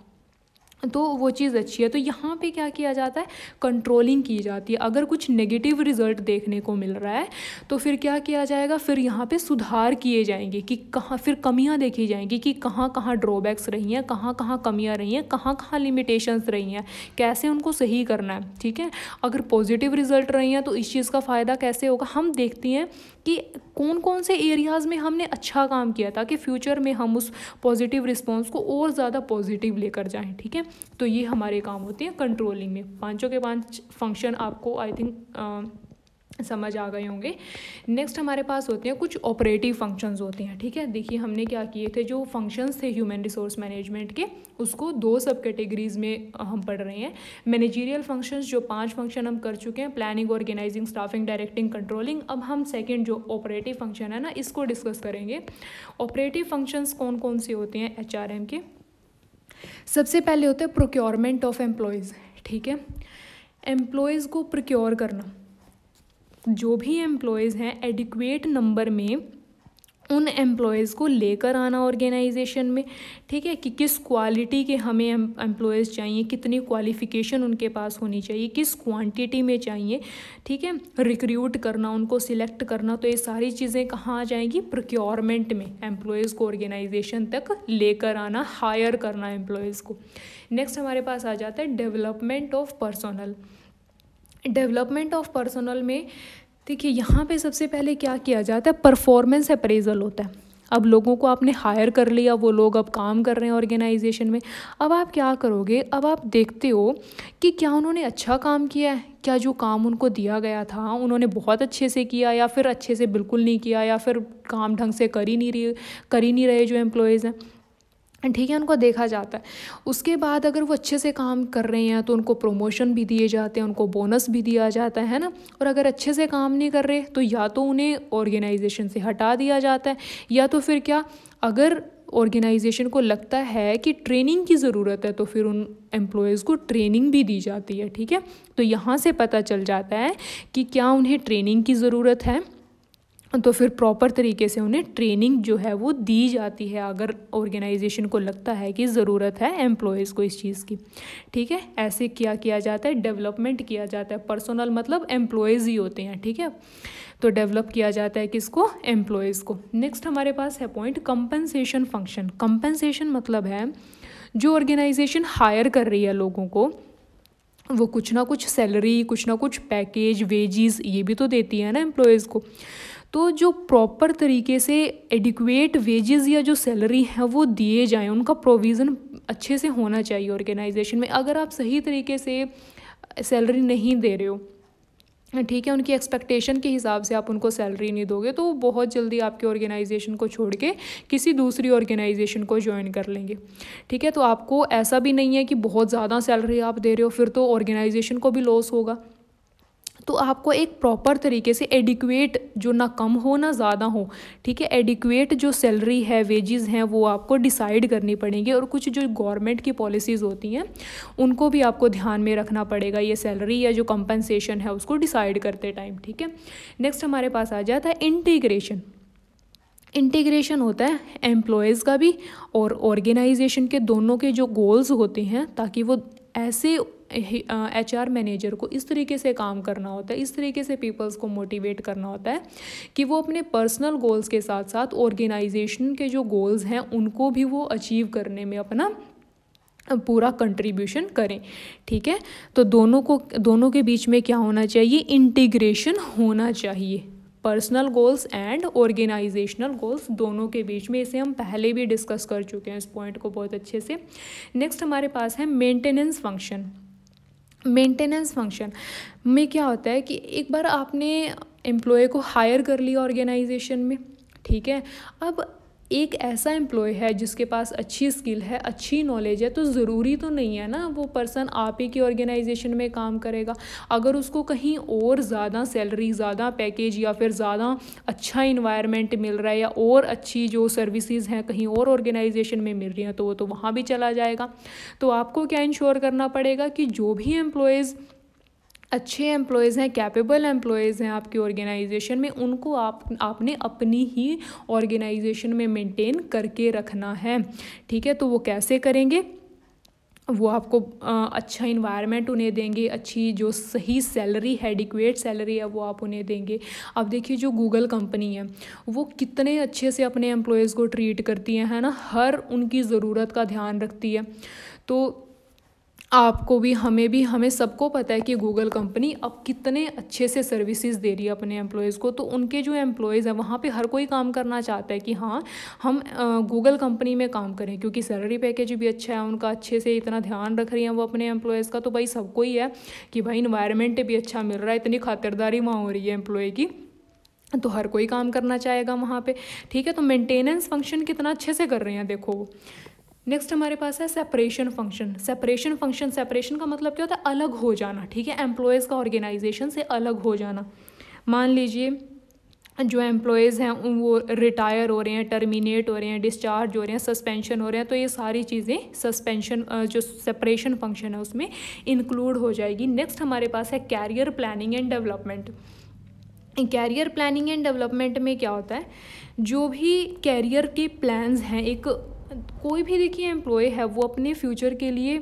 तो वो चीज़ अच्छी है। तो यहाँ पे क्या किया जाता है, कंट्रोलिंग की जाती है। अगर कुछ नेगेटिव रिजल्ट देखने को मिल रहा है तो फिर क्या किया जाएगा, फिर यहाँ पे सुधार किए जाएंगे कि कहाँ, फिर कमियाँ देखी जाएंगी कि कहाँ कहाँ ड्रॉबैक्स रही हैं, कहाँ कहाँ कमियाँ रही हैं, कहाँ कहाँ लिमिटेशंस रही हैं, कैसे उनको सही करना है, ठीक है। अगर पॉजिटिव रिजल्ट रही हैं तो इस चीज़ का फ़ायदा कैसे होगा, हम देखते हैं कि कौन कौन से एरियाज़ में हमने अच्छा काम किया ताकि फ्यूचर में हम उस पॉजिटिव रिस्पॉन्स को और ज़्यादा पॉजिटिव लेकर जाएं, ठीक है। तो ये हमारे काम होते हैं कंट्रोलिंग में। पांचों के पांच फंक्शन आपको आई थिंक समझ आ गए होंगे। नेक्स्ट हमारे पास होते हैं कुछ ऑपरेटिव फंक्शंस होते हैं, ठीक है। देखिए हमने क्या किए थे, जो फंक्शंस थे ह्यूमन रिसोर्स मैनेजमेंट के, उसको दो सब कैटेगरीज में हम पढ़ रहे हैं। मैनेजरियल फंक्शंस जो 5 फंक्शन हम कर चुके हैं, planning, organising, staffing, directing, controlling. अब हम सेकेंड जो ऑपरेटिव फंक्शन है ना, इसको डिस्कस करेंगे। ऑपरेटिव फंक्शंस कौन कौन से होते हैं HRM के। सबसे पहले होता है प्रोक्योरमेंट ऑफ एम्प्लॉयज़, ठीक है। एम्प्लॉयज़ को प्रोक्योर करना, जो भी एम्प्लॉयज़ हैं एडिक्वेट नंबर में उन एम्प्लॉयज़ को लेकर आना ऑर्गेनाइजेशन में, ठीक है, कि किस क्वालिटी के हमें एम्प्लॉयज़ चाहिए, कितनी क्वालिफ़िकेशन उनके पास होनी चाहिए, किस क्वांटिटी में चाहिए, ठीक है। रिक्रूट करना, उनको सिलेक्ट करना, तो ये सारी चीज़ें कहाँ आ जाएंगी, प्रोक्योरमेंट में। एम्प्लॉयज़ को ऑर्गेनाइजेशन तक लेकर आना, हायर करना एम्प्लॉयज़ को। नेक्स्ट हमारे पास आ जाता है development of personal. Development of personal में देखिए यहाँ पे सबसे पहले क्या किया जाता है, परफॉर्मेंस अप्रेजल होता है। अब लोगों को आपने हायर कर लिया, वो लोग अब काम कर रहे हैं ऑर्गेनाइजेशन में। अब आप क्या करोगे, अब आप देखते हो कि क्या उन्होंने अच्छा काम किया है, क्या जो काम उनको दिया गया था उन्होंने बहुत अच्छे से किया, या फिर अच्छे से बिल्कुल नहीं किया, या फिर काम ढंग से कर ही नहीं रहे जो एम्प्लॉयज़ हैं, ठीक है। उनको देखा जाता है। उसके बाद अगर वो अच्छे से काम कर रहे हैं तो उनको प्रमोशन भी दिए जाते हैं, उनको बोनस भी दिया जाता है ना। और अगर अच्छे से काम नहीं कर रहे तो या तो उन्हें ऑर्गेनाइजेशन से हटा दिया जाता है, या तो फिर क्या, अगर ऑर्गेनाइजेशन को लगता है कि ट्रेनिंग की ज़रूरत है तो फिर उन एम्प्लॉयज़ को ट्रेनिंग भी दी जाती है, ठीक है। तो यहाँ से पता चल जाता है कि क्या उन्हें ट्रेनिंग की ज़रूरत है, तो फिर प्रॉपर तरीके से उन्हें ट्रेनिंग जो है वो दी जाती है, अगर ऑर्गेनाइजेशन को लगता है कि ज़रूरत है एम्प्लॉयज़ को इस चीज़ की, ठीक है। ऐसे क्या किया जाता है, डेवलपमेंट किया जाता है। पर्सनल मतलब एम्प्लॉयज़ ही होते हैं, ठीक है। तो डेवलप किया जाता है किसको, एम्प्लॉयज़ को। नेक्स्ट हमारे पास है पॉइंट कंपनसेशन फंक्शन। कंपनसेशन मतलब है जो ऑर्गेनाइजेशन हायर कर रही है लोगों को, वो कुछ ना कुछ सैलरी, कुछ ना कुछ पैकेज, वेजेस ये भी तो देती है ना एम्प्लॉयज़ को। तो जो प्रॉपर तरीके से एडिक्वेट वेजेस या जो सैलरी है वो दिए जाएं, उनका प्रोविज़न अच्छे से होना चाहिए ऑर्गेनाइजेशन में। अगर आप सही तरीके से सैलरी नहीं दे रहे हो, ठीक है, उनकी एक्सपेक्टेशन के हिसाब से आप उनको सैलरी नहीं दोगे, तो वो बहुत जल्दी आपके ऑर्गेनाइजेशन को छोड़ के किसी दूसरी ऑर्गेनाइजेशन को ज्वाइन कर लेंगे। ठीक है, तो आपको ऐसा भी नहीं है कि बहुत ज़्यादा सैलरी आप दे रहे हो, फिर तो ऑर्गेनाइजेशन को भी लॉस होगा। तो आपको एक प्रॉपर तरीके से एडिक्वेट, जो ना कम हो ना ज़्यादा हो, ठीक है, एडिक्वेट जो सैलरी है, वेजेस हैं, वो आपको डिसाइड करनी पड़ेंगी। और कुछ जो गवर्नमेंट की पॉलिसीज़ होती हैं उनको भी आपको ध्यान में रखना पड़ेगा, ये सैलरी या जो कंपनसेशन है उसको डिसाइड करते टाइम। ठीक है, नेक्स्ट हमारे पास आ जाता है इंटीग्रेशन। इंटीग्रेशन होता है एम्प्लॉयज़ का भी और ऑर्गेनाइजेशन के, दोनों के जो गोल्स होते हैं, ताकि वो ऐसे HR मैनेजर को इस तरीके से काम करना होता है, इस तरीके से पीपल्स को मोटिवेट करना होता है कि वो अपने पर्सनल गोल्स के साथ साथ ऑर्गेनाइजेशन के जो गोल्स हैं उनको भी वो अचीव करने में अपना पूरा कंट्रीब्यूशन करें। ठीक है, तो दोनों के बीच में क्या होना चाहिए, इंटीग्रेशन होना चाहिए, personal goals and organisational goals दोनों के बीच में। इसे हम पहले भी डिस्कस कर चुके हैं इस पॉइंट को बहुत अच्छे से। नेक्स्ट हमारे पास है मेंटेनेंस फंक्शन। मेंटेनेंस फंक्शन में क्या होता है कि एक बार आपने एम्प्लॉय को हायर कर लिया ऑर्गेनाइजेशन में, ठीक है, अब एक ऐसा एम्प्लॉय है जिसके पास अच्छी स्किल है, अच्छी नॉलेज है, तो ज़रूरी तो नहीं है ना वो पर्सन आप ही की ऑर्गेनाइजेशन में काम करेगा। अगर उसको कहीं और ज़्यादा सैलरी, ज़्यादा पैकेज या फिर ज़्यादा अच्छा इन्वायरमेंट मिल रहा है या और अच्छी जो सर्विसेज हैं कहीं और ऑर्गेनाइजेशन में मिल रही हैं, तो वो तो वहाँ भी चला जाएगा। तो आपको क्या इंश्योर करना पड़ेगा कि जो भी एम्प्लॉयज़ अच्छे एम्प्लॉयज़ हैं, कैपेबल एम्प्लॉयज़ हैं आपकी ऑर्गेनाइजेशन में, उनको आपने अपनी ही ऑर्गेनाइजेशन में मेंटेन करके रखना है। ठीक है, तो वो कैसे करेंगे, वो आपको अच्छा इन्वायरमेंट उन्हें देंगे, अच्छी जो सही सैलरी है, एडिक्वेट सैलरी है वो आप उन्हें देंगे। अब देखिए जो गूगल कंपनी है वो कितने अच्छे से अपने एम्प्लॉयज़ को ट्रीट करती है ना, हर उनकी ज़रूरत का ध्यान रखती है। तो आपको भी, हमें सबको पता है कि गूगल कंपनी अब कितने अच्छे से सर्विसेज दे रही है अपने एम्प्लॉयज़ को। तो उनके जो एम्प्लॉयज़ हैं वहाँ पे हर कोई काम करना चाहता है कि हाँ हम गूगल कंपनी में काम करें, क्योंकि सैलरी पैकेज भी अच्छा है उनका, अच्छे से इतना ध्यान रख रही हैं वो अपने एम्प्लॉयज़ का। तो भाई सबको ही है कि भाई इन्वायरमेंट भी अच्छा मिल रहा है, इतनी खातिरदारी वहाँ हो रही है एम्प्लॉय की, तो हर कोई काम करना चाहेगा वहाँ पे। ठीक है, तो मेंटेनेंस फंक्शन कितना अच्छे से कर रहे हैं देखो। नेक्स्ट हमारे पास है सेपरेशन फंक्शन। सेपरेशन का मतलब क्या होता है, अलग हो जाना। ठीक है, एम्प्लॉयज़ का ऑर्गेनाइजेशन से अलग हो जाना। मान लीजिए जो एम्प्लॉयज़ हैं वो रिटायर हो रहे हैं, टर्मिनेट हो रहे हैं, डिस्चार्ज हो रहे हैं, सस्पेंशन हो रहे हैं, तो ये सारी चीज़ें सस्पेंशन जो सेपरेशन फंक्शन है उसमें इंक्लूड हो जाएगी। नेक्स्ट हमारे पास है career planning and development. Career planning and development में क्या होता है, जो भी कैरियर के प्लान्स हैं, एक कोई भी देखिए एम्प्लॉय है वो अपने फ्यूचर के लिए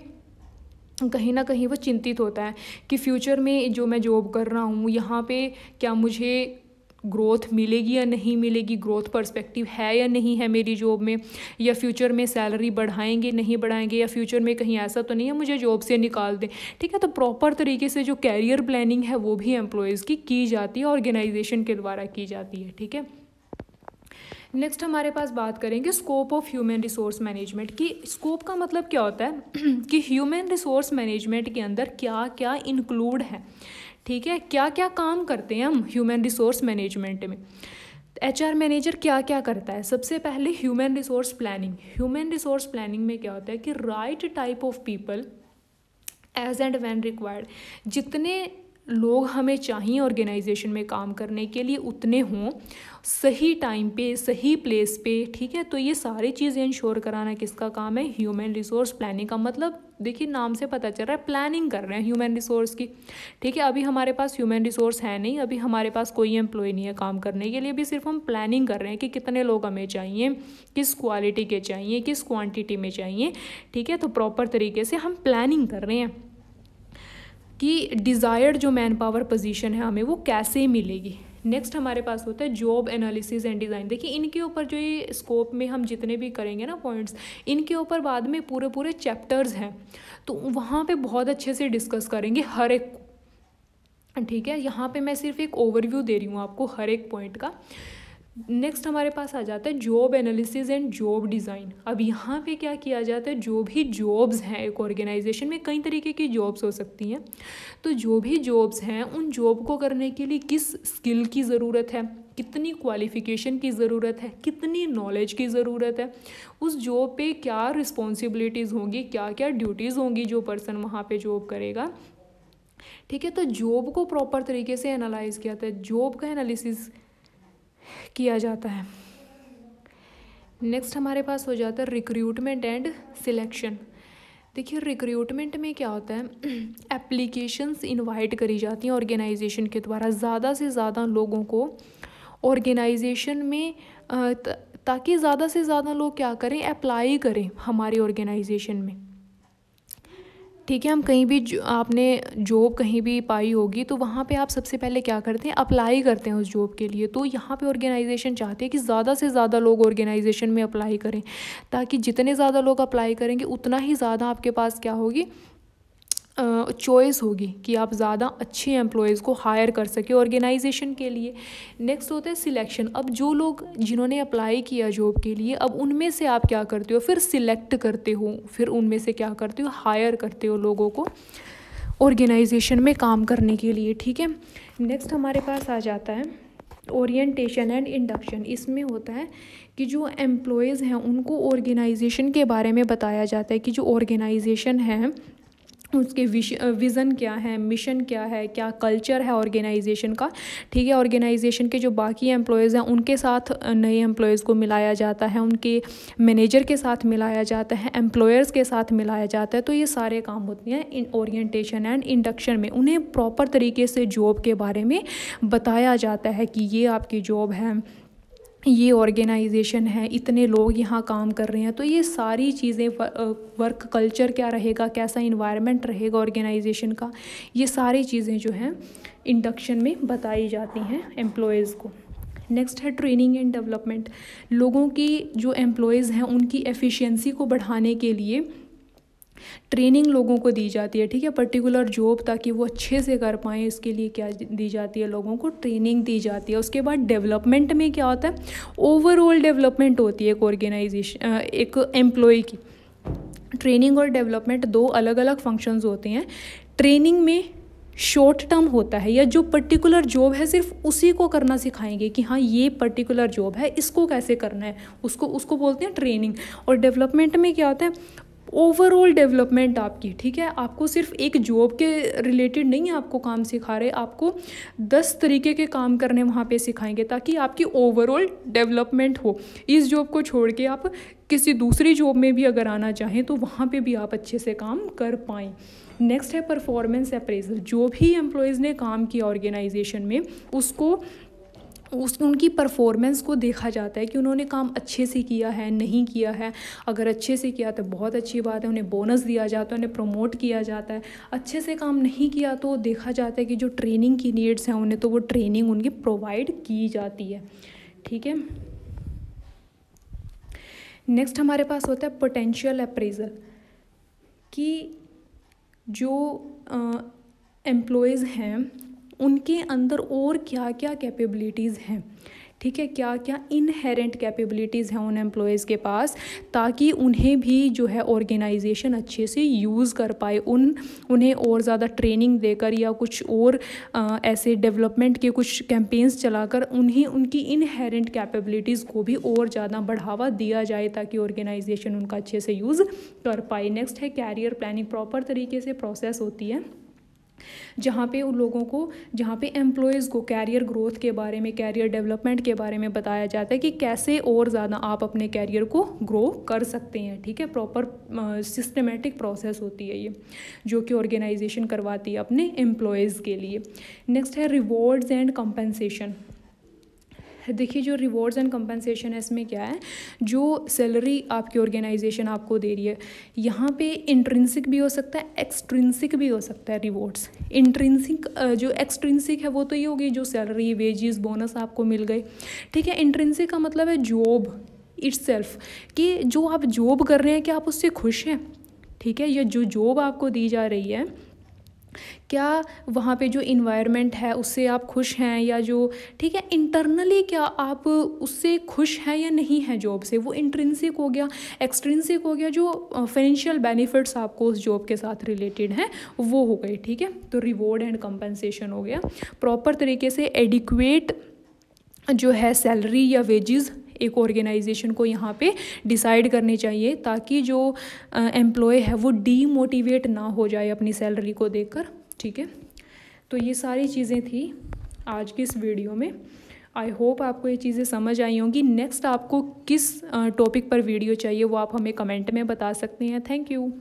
कहीं ना कहीं वो चिंतित होता है कि फ्यूचर में जो मैं जॉब कर रहा हूँ यहाँ पे क्या मुझे ग्रोथ मिलेगी या नहीं मिलेगी, ग्रोथ पर्सपेक्टिव है या नहीं है मेरी जॉब में, या फ्यूचर में सैलरी बढ़ाएंगे नहीं बढ़ाएंगे, या फ्यूचर में कहीं ऐसा तो नहीं है मुझे जॉब से निकाल दें। ठीक है, तो प्रॉपर तरीके से जो कैरियर प्लानिंग है वो भी एम्प्लॉयज़ की जाती है, ऑर्गेनाइजेशन के द्वारा की जाती है। ठीक है, नेक्स्ट हमारे पास बात करेंगे scope of human resource management की। स्कोप का मतलब क्या होता है कि ह्यूमन रिसोर्स मैनेजमेंट के अंदर क्या क्या इंक्लूड है। ठीक है, क्या क्या काम करते हैं हम ह्यूमन रिसोर्स मैनेजमेंट में, HR मैनेजर क्या क्या करता है। सबसे पहले human resource planning. Human resource planning में क्या होता है कि right type of people as and when required, जितने लोग हमें चाहिए ऑर्गेनाइजेशन में काम करने के लिए उतने हों, सही टाइम पे, सही प्लेस पे। ठीक है, तो ये सारी चीज़ें इंश्योर कराना किसका काम है, ह्यूमन रिसोर्स प्लानिंग का। मतलब देखिए नाम से पता चल रहा है प्लानिंग कर रहे हैं ह्यूमन रिसोर्स की। ठीक है, अभी हमारे पास ह्यूमन रिसोर्स है नहीं, अभी हमारे पास कोई एम्प्लॉय नहीं है काम करने के लिए, अभी सिर्फ हम प्लानिंग कर रहे हैं कि कितने लोग हमें चाहिए, किस क्वालिटी के चाहिए, किस क्वान्टिटी में चाहिए। ठीक है, तो प्रॉपर तरीके से हम प्लानिंग कर रहे हैं कि डिज़ायर्ड जो मैन पावर पोजीशन है हमें वो कैसे मिलेगी। नेक्स्ट हमारे पास होता है जॉब एनालिसिस एंड डिज़ाइन। देखिए इनके ऊपर जो ये स्कोप में हम जितने भी करेंगे ना पॉइंट्स, इनके ऊपर बाद में पूरे पूरे चैप्टर्स हैं, तो वहाँ पे बहुत अच्छे से डिस्कस करेंगे हर एक, ठीक है। यहाँ पे मैं सिर्फ एक ओवरव्यू दे रही हूँ आपको हर एक पॉइंट का। नेक्स्ट हमारे पास आ जाता है job analysis and job design. अब यहाँ पे क्या किया जाता है, जो भी जॉब्स हैं एक ऑर्गेनाइजेशन में, कई तरीके की जॉब्स हो सकती हैं, तो जो भी जॉब्स हैं उन जॉब को करने के लिए किस स्किल की ज़रूरत है, कितनी क्वालिफ़िकेशन की ज़रूरत है, कितनी नॉलेज की ज़रूरत है, उस जॉब पे क्या रिस्पॉन्सिबिलिटीज़ होंगी, क्या क्या ड्यूटीज़ होंगी जो पर्सन वहाँ पे जॉब करेगा, ठीक है। तो जॉब को प्रॉपर तरीके से एनालाइज किया जाता है, जॉब का एनालिसिस किया जाता है। नेक्स्ट हमारे पास हो जाता है रिक्रूटमेंट एंड सिलेक्शन। देखिए रिक्रूटमेंट में क्या होता है, एप्लीकेशंस इनवाइट करी जाती हैं ऑर्गेनाइजेशन के द्वारा ज़्यादा से ज़्यादा लोगों को ऑर्गेनाइजेशन में, ताकि ज़्यादा से ज़्यादा लोग क्या करें, अप्लाई करें हमारी ऑर्गेनाइजेशन में, ठीक है। हम कहीं भी आपने जॉब कहीं भी पाई होगी तो वहाँ पे आप सबसे पहले क्या करते हैं, अप्लाई करते हैं उस जॉब के लिए। तो यहाँ पे ऑर्गेनाइजेशन चाहती है कि ज़्यादा से ज़्यादा लोग ऑर्गेनाइजेशन में अप्लाई करें, ताकि जितने ज़्यादा लोग अप्लाई करेंगे उतना ही ज़्यादा आपके पास क्या होगी, चॉइस होगी कि आप ज़्यादा अच्छे एम्प्लॉयज़ को हायर कर सके ऑर्गेनाइजेशन के लिए। नेक्स्ट होता है सिलेक्शन। अब जो लोग जिन्होंने अप्लाई किया जॉब के लिए, अब उनमें से आप क्या करते हो, फिर सिलेक्ट करते हो, फिर उनमें से क्या करते हो, हायर करते हो लोगों को ऑर्गेनाइजेशन में काम करने के लिए, ठीक है। नेक्स्ट हमारे पास आ जाता है ओरिएंटेशन एंड इंडक्शन। इसमें होता है कि जो एम्प्लॉयज़ हैं उनको ऑर्गेनाइजेशन के बारे में बताया जाता है कि जो ऑर्गेनाइजेशन है उसके विज़न क्या है, मिशन क्या है, क्या कल्चर है ऑर्गेनाइजेशन का, ठीक है। ऑर्गेनाइजेशन के जो बाकी एम्प्लॉयज़ हैं उनके साथ नए एम्प्लॉयज़ को मिलाया जाता है, उनके मैनेजर के साथ मिलाया जाता है, एम्प्लॉयर्स के साथ मिलाया जाता है। तो ये सारे काम होते हैं इन ओरिएंटेशन एंड इंडक्शन में। उन्हें प्रॉपर तरीके से जॉब के बारे में बताया जाता है कि ये आपकी जॉब है, ये ऑर्गेनाइजेशन है, इतने लोग यहाँ काम कर रहे हैं। तो ये सारी चीज़ें, वर्क कल्चर क्या रहेगा, कैसा इन्वायरमेंट रहेगा ऑर्गेनाइजेशन का, ये सारी चीज़ें जो हैं इंडक्शन में बताई जाती हैं एम्प्लॉयज़ को। नेक्स्ट है ट्रेनिंग एंड डेवलपमेंट। लोगों की जो एम्प्लॉयज़ हैं उनकी एफिशिएंसी को बढ़ाने के लिए ट्रेनिंग लोगों को दी जाती है, ठीक है। पर्टिकुलर जॉब ताकि वो अच्छे से कर पाएँ, इसके लिए क्या दी जाती है, लोगों को ट्रेनिंग दी जाती है। उसके बाद डेवलपमेंट में क्या होता है, ओवरऑल डेवलपमेंट होती है एक ऑर्गेनाइजेशन, एक एम्प्लॉय की। ट्रेनिंग और डेवलपमेंट दो अलग अलग फंक्शंस होते हैं। ट्रेनिंग में शॉर्ट टर्म होता है, या जो पर्टिकुलर जॉब है सिर्फ उसी को करना सिखाएंगे कि हाँ ये पर्टिकुलर जॉब है, इसको कैसे करना है, उसको बोलते हैं ट्रेनिंग। और डेवलपमेंट में क्या होता है, ओवरऑल डेवलपमेंट आपकी, ठीक है। आपको सिर्फ एक जॉब के रिलेटेड नहीं आपको काम सिखा रहे, आपको 10 तरीके के काम करने वहाँ पे सिखाएंगे, ताकि आपकी ओवरऑल डेवलपमेंट हो। इस जॉब को छोड़ के आप किसी दूसरी जॉब में भी अगर आना चाहें तो वहाँ पे भी आप अच्छे से काम कर पाएँ। नेक्स्ट है परफॉर्मेंस अप्रेजल। जो भी एम्प्लॉयज़ ने काम किया ऑर्गेनाइजेशन में, उनकी परफॉर्मेंस को देखा जाता है कि उन्होंने काम अच्छे से किया है, नहीं किया है। अगर अच्छे से किया तो बहुत अच्छी बात है, उन्हें बोनस दिया जाता है, उन्हें प्रमोट किया जाता है। अच्छे से काम नहीं किया तो देखा जाता है कि जो ट्रेनिंग की नीड्स हैं उन्हें, तो वो ट्रेनिंग उनकी प्रोवाइड की जाती है, ठीक है। नेक्स्ट हमारे पास होता है पोटेंशियल अप्रेजल, कि जो एम्प्लॉयज़ हैं उनके अंदर और क्या क्या कैपेबिलिटीज़ हैं, ठीक है, क्या क्या इनहेरेंट कैपेबिलिटीज़ हैं उन एम्प्लॉयज़ के पास, ताकि उन्हें भी जो है ऑर्गेनाइजेशन अच्छे से यूज़ कर पाए। उन्हें और ज़्यादा ट्रेनिंग देकर या कुछ और ऐसे डेवलपमेंट के कुछ कैंपेन्स चलाकर उन्हें उनकी इनहेरेंट कैपेबिलिटीज़ को भी और ज़्यादा बढ़ावा दिया जाए, ताकि ऑर्गेनाइजेशन उनका अच्छे से यूज़ कर पाए। नेक्स्ट है कैरियर प्लानिंग। प्रॉपर तरीके से प्रोसेस होती है जहाँ पे उन लोगों को, जहाँ पे एम्प्लॉयज़ को कैरियर ग्रोथ के बारे में, कैरियर डेवलपमेंट के बारे में बताया जाता है कि कैसे और ज़्यादा आप अपने कैरियर को ग्रो कर सकते हैं, ठीक है। प्रॉपर सिस्टमेटिक प्रोसेस होती है ये, जो कि ऑर्गेनाइजेशन करवाती है अपने एम्प्लॉयज़ के लिए। नेक्स्ट है रिवॉर्ड्स एंड कंपनसेशन। देखिए जो रिवॉर्ड्स एंड कंपनसेशन है इसमें क्या है, जो सैलरी आपकी ऑर्गेनाइजेशन आपको दे रही है यहाँ पे इंट्रिंसिक भी हो सकता है, एक्सट्रिंसिक भी हो सकता है रिवॉर्ड्स। इंट्रिंसिक जो एक्सट्रिंसिक है वो तो ये होगी जो सैलरी, वेजेस, बोनस आपको मिल गए, ठीक है। इंट्रिंसिक का मतलब है जॉब इट्सेल्फ, कि जो आप जॉब कर रहे हैं क्या आप उससे खुश हैं, ठीक है। या जो जॉब आपको दी जा रही है क्या वहाँ पे जो इन्वायरमेंट है उससे आप खुश हैं, या जो, ठीक है, इंटरनली क्या आप उससे खुश हैं या नहीं हैं जॉब से, वो इंट्रिंसिक हो गया। एक्सट्रिंसिक हो गया जो फाइनेंशियल बेनिफिट्स आपको उस जॉब के साथ रिलेटेड हैं वो हो गई, ठीक है। तो रिवॉर्ड एंड कंपनसेशन हो गया। प्रॉपर तरीके से एडिक्वेट जो है सैलरी या वेजेस एक ऑर्गेनाइजेशन को यहाँ पे डिसाइड करनी चाहिए, ताकि जो एम्प्लॉय है वो डीमोटिवेट ना हो जाए अपनी सैलरी को देखकर, ठीक है। तो ये सारी चीज़ें थी आज की इस वीडियो में। आई होप आपको ये चीज़ें समझ आई होंगी। नेक्स्ट आपको किस टॉपिक पर वीडियो चाहिए वो आप हमें कमेंट में बता सकते हैं। Thank you.